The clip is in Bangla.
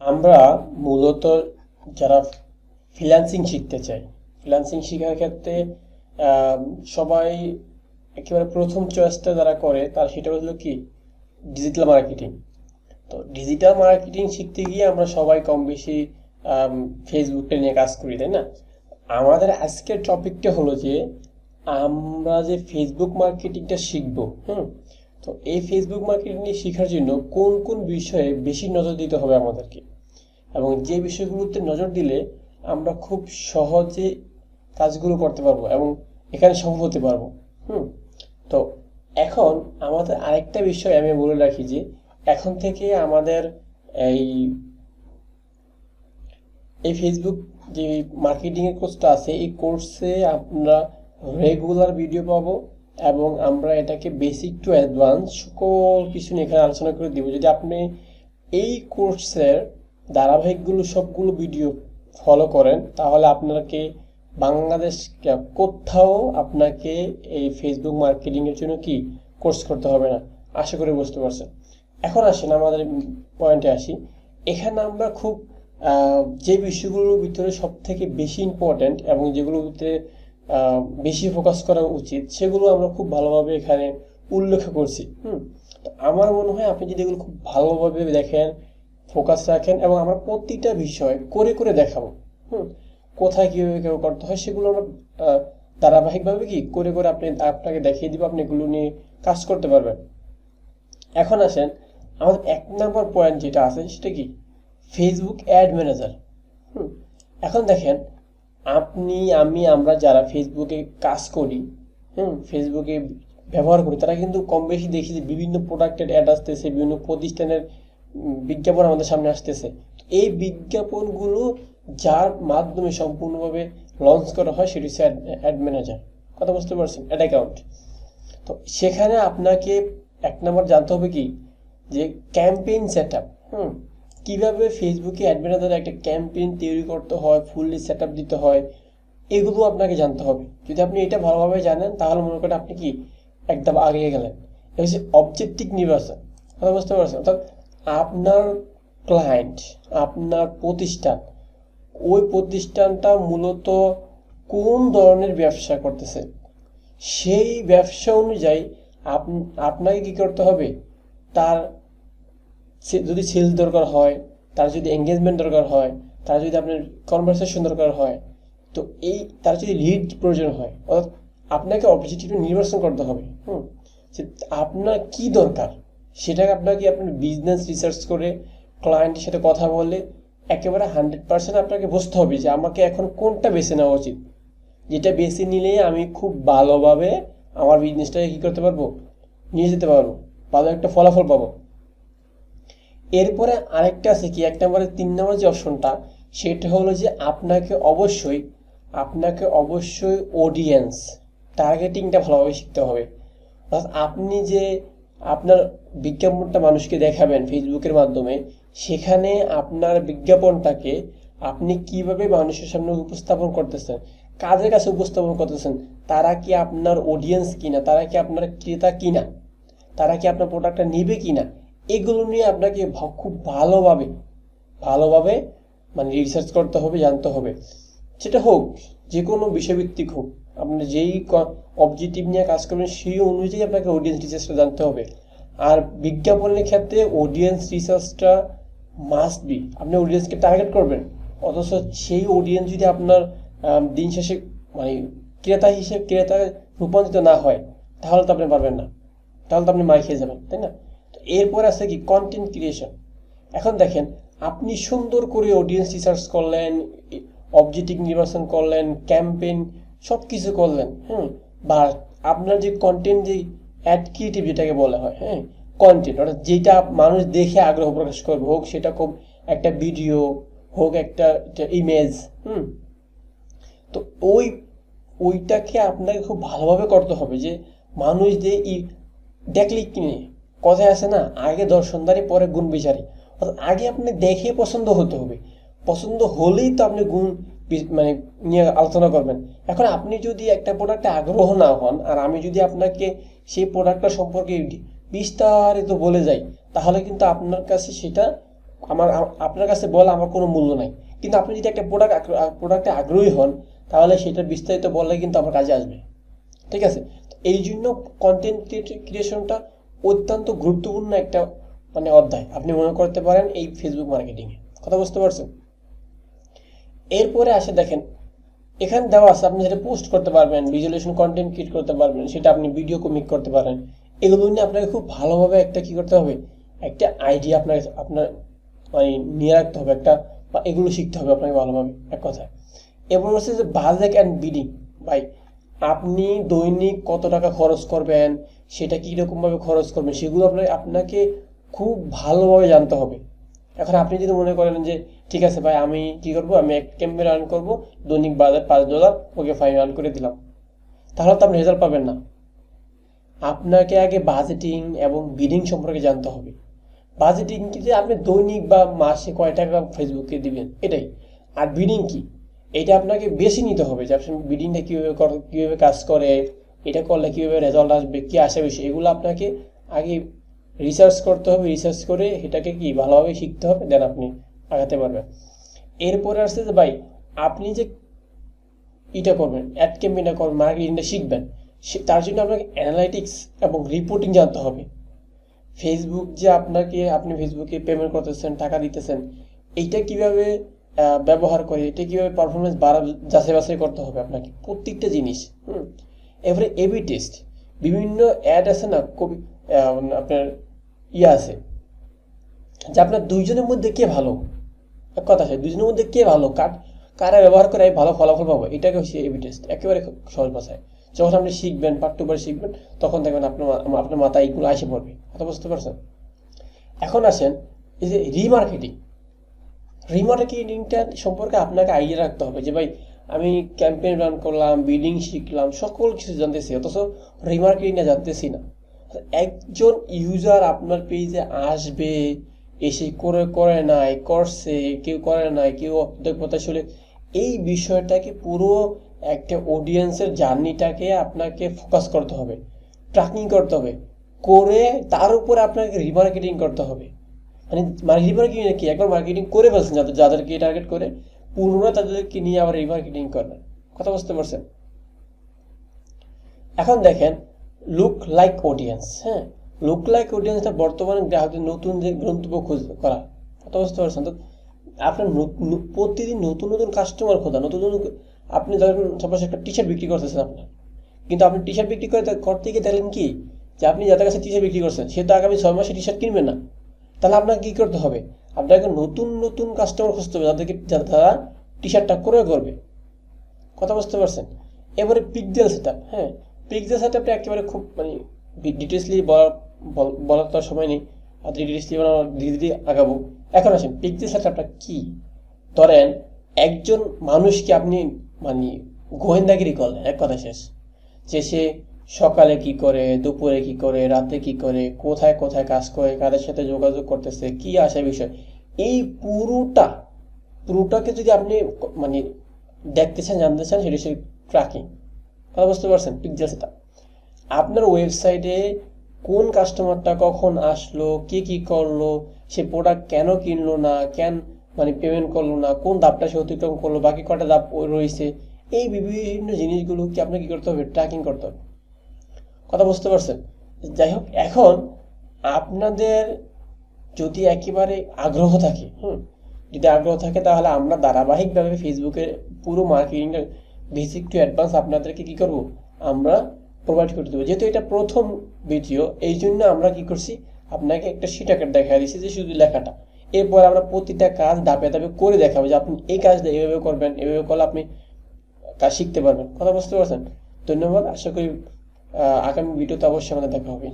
আমরা মূলত যারা ফ্রিল্যান্সিং শিখতে চাই, ফ্রিল্যান্সিং শেখার ক্ষেত্রে আহ, সবাই একেবারে প্রথম চয়েসটা যারা করে তার সেটা হলো কি, ডিজিটাল মার্কেটিং। তো ডিজিটাল মার্কেটিং শিখতে গিয়ে আমরা সবাই কম বেশি ফেসবুকটা নিয়ে কাজ করি, তাই না? আমাদের আজকের টপিকটা হলো যে আমরা যে ফেসবুক মার্কেটিংটা শিখবো। তো এই ফেসবুক মার্কেটিং শেখার জন্য কোন কোন বিষয়ে বেশি নজর দিতে হবে আমাদেরকে, এবং যে বিষয়গুলোতে নজর দিলে আমরা খুব সহজে কাজগুলো করতে পারবো এবং এখানে সফল হতে পারবো। হুম তো এখন আমাদের আরেকটা বিষয় আমি বলে রাখি যে এখন থেকে আমাদের এই এই ফেসবুক যে মার্কেটিং এর কোর্সটা আছে, এই কোর্সে আমরা রেগুলার ভিডিও পাবো এবং আমরা এটাকে বেসিক টু অ্যাডভান্স সকল কিছু নিয়ে এখানে আলোচনা করে দিব। যদি আপনি এই কোর্সের ধারাবাহিকগুলো সবগুলো ভিডিও ফলো করেন তাহলে আপনাকে বাংলাদেশ কোথাও আপনাকে এই ফেসবুক মার্কেটিং এর জন্য কি কোর্স করতে হবে না, আশা করি বুঝতে পারছেন। এখন আসেন আমাদের পয়েন্টে আসি। এখানে আমরা খুব যে বিষয়গুলোর ভিতরে সব থেকে বেশি ইম্পর্ট্যান্ট এবং যেগুলোর ভিতরে বেশি ফোকাস করা উচিত সেগুলো আমরা খুব ভালোভাবে এখানে উল্লেখ করছি। তো আমার মনে হয় আপনি যদি এগুলো খুব ভালোভাবে দেখেন, ফোকাস রাখেন, এবং আমরা প্রতিটা বিষয় করে করে দেখাবো। হুম কোথায় কিভাবে কেউ করতে হয় সেগুলো আমরা ধারাবাহিকভাবে কি করে করে আপনাকে দেখিয়ে দিব, আপনি এগুলো নিয়ে কাজ করতে পারবেন। এখন আসেন আমাদের 1 নম্বর পয়েন্ট যেটা আছে সেটা কি, ফেসবুক অ্যাড ম্যানেজার। হুম এখন দেখেন, আপনি আমি আমরা যারা ফেসবুকে কাজ করি, ফেসবুকে ব্যবহার করি, তারা কিন্তু কম বেশি দেখি যে বিভিন্ন প্রোডাক্টের অ্যাড আসতেছে, বিভিন্ন প্রতিষ্ঠানের বিজ্ঞাপন আমাদের সামনে আসতেছে। এই বিজ্ঞাপনগুলো যার মাধ্যমে সম্পূর্ণভাবে লঞ্চ করা হয় সেটি হচ্ছে অ্যাড ম্যানেজার। কথা বুঝতে পারছেন? Add account. তো সেখানে আপনাকে 1 নম্বর জানতে হবে কি, যে ক্যাম্পেইন সেট আপ। কিভাবে ফেসবুকে অ্যাড ম্যানেজারে একটা ক্যাম্পেইন তৈরি করতে হয়, ফুললি সেট আপ দিতে হয়, এগুলো আপনাকে জানতে হবে। যদি আপনি এটা ভালোভাবে জানেন তাহলে মনে করেন আপনি কি একদম আগিয়ে গেলেন। এটা হচ্ছে অবজেক্টিভ নির্বাচন। কথা বুঝতে পারছেন? অর্থাৎ আপনার ক্লায়েন্ট, আপনার প্রতিষ্ঠান, ওই প্রতিষ্ঠানটা মূলত কোন ধরনের ব্যবসা করতেছে, সেই ব্যবসা অনুযায়ী আপনাকে কি করতে হবে, তার যদি সেলস দরকার হয়, তার যদি এঙ্গেজমেন্ট দরকার হয়, তার যদি আপনার কনভারসেশন দরকার হয়, তো এই তার যদি লিড প্রয়োজন হয়, অর্থাৎ আপনাকে অবজেক্টিভটা নির্বাচন করতে হবে। যে আপনার কি দরকার সেটাকে আপনাকে আপনার বিজনেস রিসার্চ করে ক্লায়েন্টের সাথে কথা বলে একেবারে 100% আপনাকে বুঝতে হবে যে আমাকে এখন কোনটা বেছে নেওয়া উচিত, যেটা বেছে নিলে আমি খুব ভালোভাবে আমার বিজনেসটাকে কি করতে পারবো, নিয়ে যেতে পারবো, ভালো একটা ফলাফল পাবো। এরপরে আরেকটা আছে কি, 1 নম্বরের 3 নম্বর যে অপশনটা, সেটা হলো যে আপনাকে অবশ্যই অডিয়েন্স টার্গেটিংটা ভালোভাবে শিখতে হবে। অর্থাৎ আপনি যে আপনার বিজ্ঞাপনটা মানুষকে দেখাবেন ফেসবুকের মাধ্যমে, সেখানে আপনার বিজ্ঞাপনটাকে আপনি কিভাবে মানুষের সামনে উপস্থাপন করতেছেন, কাদের কাছে উপস্থাপন করতেছেন, তারা কি আপনার অডিয়েন্স কিনা, তারা কি আপনার ক্রেতা কিনা, তারা কি আপনার প্রোডাক্টটা নেবে কিনা, এগুলো নিয়ে আপনাকে খুব ভালোভাবে ভালোভাবে মানে রিসার্চ করতে হবে, জানতে হবে। সেটা হোক যে কোনো বিষয়ভিত্তিক হোক, আপনি যেই অবজেক্টিভ নিয়ে কাজ করবেন সেই অনুযায়ী আপনাকে অডিয়েন্স রিসার্চটা জানতে হবে। আর বিজ্ঞাপনের ক্ষেত্রে অডিয়েন্স রিসার্চটা মাস্ট বি। আপনি অডিয়েন্সকে টার্গেট করবেন, অথচ সেই অডিয়েন্স যদি আপনার দিন শেষে মানে ক্রেতা রূপান্তরিত না হয়, তাহলে তো আপনি পারবেন না, তাহলে তো আপনি মার খেয়ে যাবেন, তাই না? তো এরপর আছে কি, কন্টেন্ট ক্রিয়েশন। এখন দেখেন, আপনি সুন্দর করে অডিয়েন্স রিসার্চ করলেন, অবজেক্টিভ নির্বাচন করলেন, ক্যাম্পেইন সব কিছু করলেন, বা আপনার যে কন্টেন্ট, যে অ্যাড ক্রিয়েটিভ যেটাকে বলা হয়, কন্টেন্ট অর্থাৎ যেটা মানুষ দেখে আগ্রহ প্রকাশ করবে, হোক সেটা খুব একটা ভিডিও, হোক একটা ইমেজ। তো ওইটাকে আপনাকে খুব ভালোভাবে করতে হবে যে মানুষ যে দেখলেই কিনে। কথায় আছে না, আগে দর্শনদারি পরে গুণ বিচারি। অর্থাৎ আগে আপনি দেখে পছন্দ হতে হবে, পছন্দ হলেই তো আপনি গুণ মানে নিয়ে আলোচনা করবেন। এখন আপনি যদি একটা প্রোডাক্টে আগ্রহ না হন, আর আমি যদি আপনাকে সেই প্রোডাক্টটা সম্পর্কে বিস্তারিত বলে যাই, তাহলে কিন্তু আপনার কাছে সেটা আপনার কাছে বলা আমার কোনো মূল্য নাই, কিন্তু আপনি যদি একটা প্রোডাক্টে আগ্রহী হন তাহলে সেটা বিস্তারিত বললে কিন্তু আমার কাজে আসবে। ঠিক আছে, তো এই জন্য কন্টেন্ট ক্রিয়েশনটা অত্যন্ত গুরুত্বপূর্ণ একটা মানে অধ্যায় আপনি মনে করতে পারেন এই ফেসবুক মার্কেটিংয়ে। কথা বুঝতে পারছেন? এরপরে আসে দেখেন, এখানে দেওয়া আছে আপনি যেটা পোস্ট করতে পারবেন, ভিজুয়ালাইজেশন কন্টেন্ট ক্রিয়েট করতে পারবেন, সেটা আপনি ভিডিও কমিক করতে পারেন। এগুলো নিয়ে আপনাকে খুব ভালোভাবে একটা কি করতে হবে, একটা আইডিয়া আপনার মানে নিয়ে রাখতে হবে একটা, বা এগুলো শিখতে হবে আপনাকে ভালোভাবে, এক কথায়। এরপর হচ্ছে যে বাজেট অ্যান্ড বিডিং। ভাই, আপনি দৈনিক কত টাকা খরচ করবেন, সেটা কীরকমভাবে খরচ করবেন, সেগুলো আপনাকে খুব ভালোভাবে জানতে হবে। এখন আপনি যদি মনে করেন যে ঠিক আছে ভাই, আমি কি করব, আমি এক ক্যাম্পে রান করব, দৈনিক বাজার $5, ওকে ফাইন, রান করে দিলাম, তাহলে তো আপনি রেজাল্ট পাবেন না। আপনাকে আগে বাজেটিং এবং বিডিং সম্পর্কে জানতে হবে। বাজেটিং কি, যে আপনি দৈনিক বা মাসে কয় টাকা ফেসবুকে দিবেন, এটাই। আর বিডিং কি, এটা আপনাকে বেশি নিতে হবে, যে আপনি বিডিংটা কীভাবে কাজ করে, এটা করলে কীভাবে রেজাল্ট আসবে, কী আসে বিষয়, এগুলো আপনাকে আগে রিসার্চ করতে হবে। রিসার্চ করে এটাকে কি ভালোভাবে শিখতে হবে, দেন আপনি আগাতে পারবেন। এরপরে আসছে যে ভাই, আপনি যে এটা করবেন, অ্যাড ক্যাম্পেইনটা করবেন, মার্কেটিংটা শিখবেন, তার জন্য আপনাকে অ্যানালাইটিক্স এবং রিপোর্টিং জানতে হবে। ফেসবুক যে আপনি ফেসবুকে পেমেন্ট করতেছেন, টাকা দিতেছেন, এইটা কিভাবে ব্যবহার করে, এটা কিভাবে পারফরমেন্স যাচাই বাছাই করতে হবে আপনাকে প্রত্যেকটা জিনিস। এবারে এবি টেস্ট, বিভিন্ন অ্যাড আছে না, আপনার আছে যে আপনার দুইজনের মধ্যে কে ভালো, এক কথা আছে, দুইজনের মধ্যে কে ভালো, কারা ব্যবহার করে ভালো ফলাফল পাবো, এটাকে হচ্ছে এবি টেস্ট, একেবারে সহজ ভাষায়। যখন আপনি শিখবেন, পার্ট টু পার্ট শিখবেন, তখন দেখবেন আপনার মাথায় এইগুলো আসে পড়বে। কথা বুঝতে পারছেন? এখন আসেন এই যে রিমার্কেটিংটা সম্পর্কে আপনাকে আইডিয়া রাখতে হবে, যে ভাই আমি ক্যাম্পেইন রান করলাম, বিডিং শিখলাম, সকল কিছু জানতেছি, অথচ রিমার্কেটিংটা জানতেছি না। একজন ইউজার আপনার পেজে আসবে, এসে করে নাই, করছে, কেউ করে নাই, কেউ অধ্যক্ষতা আসলে এই বিষয়টাকে পুরো একটা অডিয়েন্সের জার্নিটাকে আপনাকে ফোকাস করতে হবে, ট্র্যাকিং করতে হবে, করে তার উপরে আপনাকে রিমার্কেটিং করতে হবে। মানে রিমার্কেটিং কি, একবার মার্কেটিং করে ফেলছেন যাদেরকে টার্গেট করে, পুনরায় তাদেরকে নিয়ে আবার রিমার্কেটিং করবেন। কথা বুঝতে পারছেন? এখন দেখেন লুক লাইক অডিয়েন্স। হ্যাঁ, লুক লাইক অডিয়েন্সটা বর্তমানে গ্রাহকদের নতুন যে গন্তব্য খোঁজ করা। কথা বুঝতে পারছেন? তো আপনার প্রতিদিন নতুন নতুন কাস্টমার খোঁজা, নতুন নতুন, আপনি ধরেন সাপোজ একটা টি শার্ট বিক্রি করতেছেন আপনার, কিন্তু আপনি টি শার্ট বিক্রি করতে গিয়ে দেখলেন কি, যে আপনি যাদের কাছে টি শার্ট বিক্রি করছেন সে তো আগামী 6 মাসে টি শার্ট কিনবে না। তাহলে আপনাকে কী করতে হবে, আপনাকে নতুন নতুন কাস্টমার খুঁজতে হবে যারা টি শার্টটা ক্রয় করবে। কথা বুঝতে পারছেন? এবারে পিক্সেল সেটআপ। হ্যাঁ, পিক্সেল সেটআপটা একেবারে খুব মানে ডিটেলসলি বলার তো সময় নেই, আর ডিটেলসলি ধীরে ধীরে আগাবো। এখন আসেন পিক্সেল সেটআপটা কি। ধরেন একজন মানুষকে আপনি মানে গোয়েন্দাগিরি করলেন, এক কথা শেষ, যে সে সকালে কি করে, দুপুরে কি করে, রাতে কি করে, কোথায় কোথায় কাজ করে, কাদের সাথে যোগাযোগ করতেছে, কি আসে বিষয়, এই পুরোটাকে যদি আপনি মানে দেখতে চান, জানতে চান, সেটা হচ্ছে ট্র্যাকিং। কথা বুঝতে পারছেন? পিক্সেল সেটআপ আপনার ওয়েবসাইটে কোন কাস্টমারটা কখন আসলো, কে কি করলো, সে প্রোডাক্ট কেন কিনলো না, মানে পেমেন্ট করলো না, কোন ধাপটা সে অতিক্রম করলো, বাকি কটা ধাপ রয়েছে, এই বিভিন্ন জিনিসগুলোকে আপনাকে কি করতে হবে, ট্র্যাকিং করতে হবে। কথা বুঝতে পারছেন? যাই হোক, এখন আপনাদের যদি একেবারে আগ্রহ থাকে, যদি আগ্রহ থাকে, তাহলে আমরা ধারাবাহিকভাবে ফেসবুকের পুরো মার্কেটিংটা বেসিক টু অ্যাডভান্স আপনাদেরকে কি করব, আমরা প্রোভাইড করে দেবো। যেহেতু এটা প্রথম ভিডিও, এই জন্য আমরা কি করছি, আপনাকে একটা শিট আকার দেখা দিচ্ছি, যে শুধু লেখাটা। এরপর আমরা প্রতিটা কাজ ধাপে ধাপে করে দেখাবো, যে আপনি এই কাজটা এভাবে করবেন, এভাবে করলে আপনি কাজ শিখতে পারবেন। কথা বুঝতে পারছেন? ধন্যবাদ। আশা করি আগামী ভিডিওতে অবশ্যই আমাদের দেখা হবে।